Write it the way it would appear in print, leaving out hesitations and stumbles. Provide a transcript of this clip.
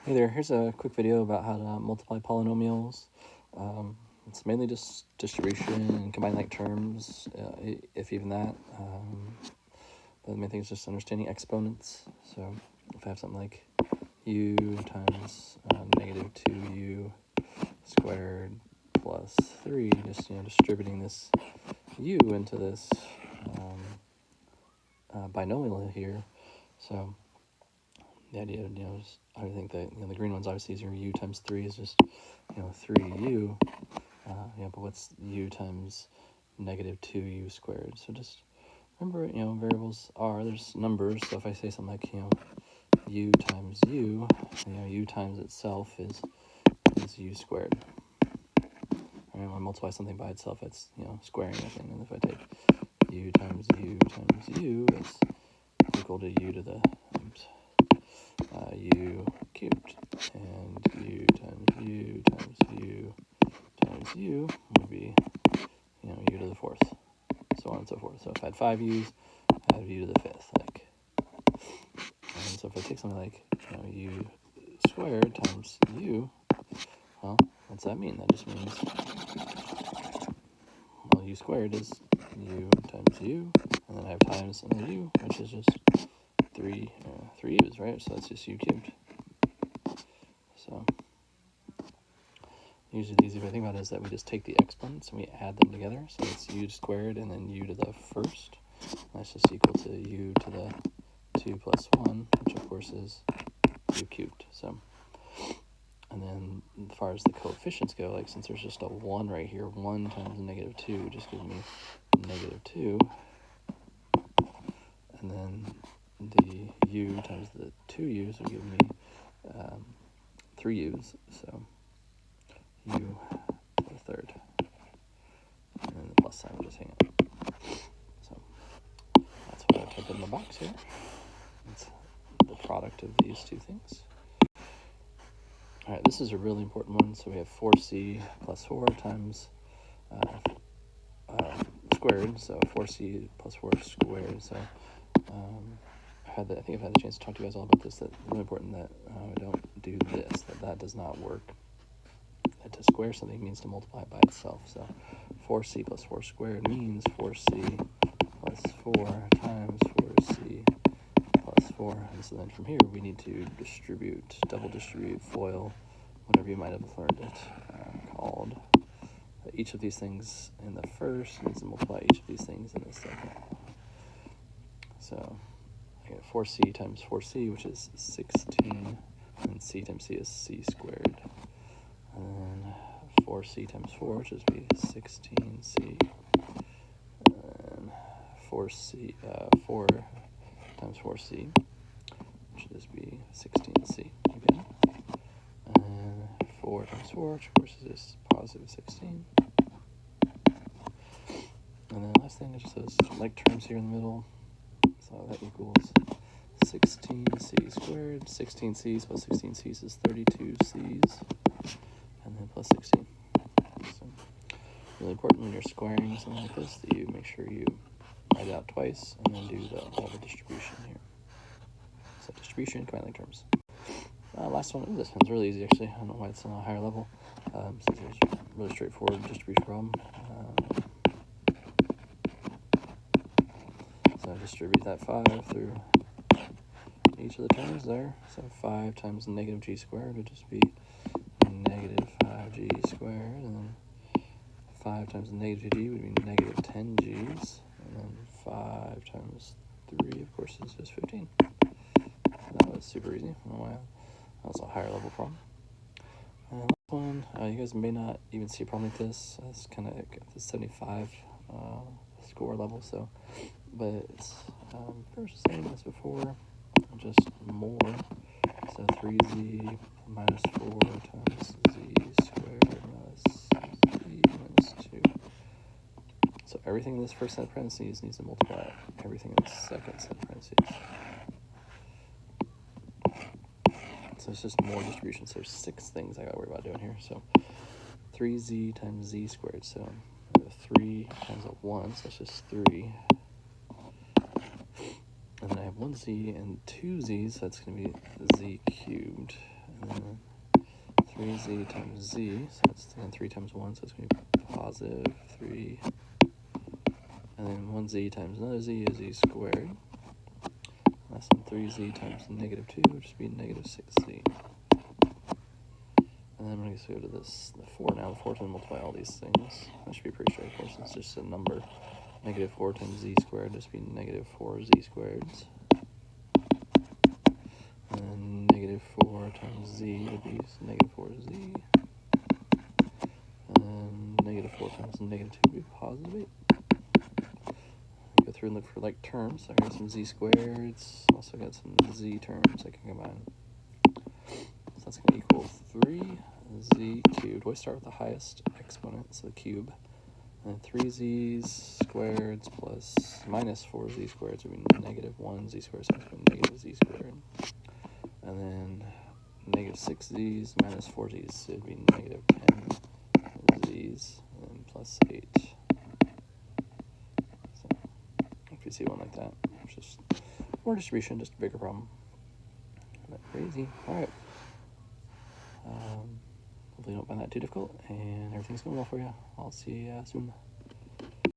Hey there, here's a quick video about how to multiply polynomials. It's mainly just distribution and combining like terms, if even that. But the main thing is just understanding exponents. So if I have something like u times negative 2u squared plus 3, just distributing this u into this binomial here. So the idea, is I think that the green one's obviously easier. U times 3 is just 3u. But what's u times negative 2u squared? So just remember, variables are, there's numbers. So if I say something like, u times u, u times itself is u squared. All right, when I multiply something by itself, it's, squaring a thing. And if I take u times u times u, it's equal to u to the u cubed. And u times u times u times u would be, u to the fourth, so on and so forth. So if I had 5 u's, I have u to the fifth, and so if I take something like, u squared times u, well, what's that mean? That just means, well, u squared is u times u, and then I have times another u, which is just 3 u's, right? So that's just u cubed. So usually the easy way to think about it is that we just take the exponents and we add them together. So it's u squared and then u to the first. That's just equal to u to the 2 plus 1, which of course is u cubed. So, and then as far as the coefficients go, since there's just a 1 right here, 1 times negative 2 just gives me negative 2. And then the u times the 2 u's will give me 3 u's. So u to the third. And then the plus sign will just hang out. So that's what I type in the box here. It's the product of these two things. All right, this is a really important one. So we have 4c plus 4 times squared. So 4c plus 4 squared. So I think I've had a chance to talk to you guys all about this. That it's really important that I don't do this. That does not work. That to square something means to multiply it by itself. So 4c plus 4 squared means 4c plus 4 times 4c plus 4. And so then from here we need to distribute, double distribute, FOIL, whatever you might have learned it called. Each of these things in the first needs to multiply each of these things in the second. So I get 4c times 4c, which is 16, and c times c is c squared. And then 4c times 4, which is be 16c. And 4 times 4c, which would just be 16c again. And then 4 times 4, which of course is just positive 16. And then last thing is just those like terms here in the middle. So that equals 16c squared. 16 c's plus 16 c's is 32 c's. And then plus 16. So really important when you're squaring something like this that you make sure you write it out twice and then do all the distribution here. So distribution, combining like terms. Last one, this one's really easy actually. I don't know why it's on a higher level. Since it's a really straightforward distribution problem. So I distribute that 5 through each of the terms there. So 5 times negative g squared would just be negative 5g squared. And then 5 times negative g would be negative 10g's. And then 5 times 3, of course, is just 15. That was super easy. I don't know why that was a higher level problem. And last one, you guys may not even see a problem like this. It's kind of at the 75 score level. So, but it's pretty much the same as before, just more. So 3z minus 4 times z squared minus z minus 2. So everything in this first set of parentheses needs to multiply everything in the second set of parentheses. So it's just more distribution. So there's 6 things I got to worry about doing here. So 3z times z squared. So 3 times a 1, so it's just 3. And then I have 1z and 2z's, so that's going to be z cubed. and then 3z times z, so that's again 3 times 1, so it's going to be positive 3, and then 1z times another z is z squared, less than 3z times negative 2 would just be negative 6z. And then I'm going to go to this, the 4 now. The 4 to multiply all these things. That should be pretty straightforward since it's just a number. Negative 4 times z squared just be negative 4z squared. And then negative 4 times z would be negative 4z. And then negative 4 times negative 2 would be positive 8. Go through and look for like terms. I got some z squareds. Also got some z terms I can combine. So that's going to equal 3z cubed. We start with the highest exponent, so the cube. And 3z squareds plus minus 4z squareds would be negative 1z squared, so it's going to be negative z squared. And then negative 6z's minus 4z's would be negative 10z's, and then plus 8. So if you see one like that, it's just more distribution, just a bigger problem. But pretty easy. All right. Hopefully you don't find that too difficult, and everything's going well for you. I'll see you soon.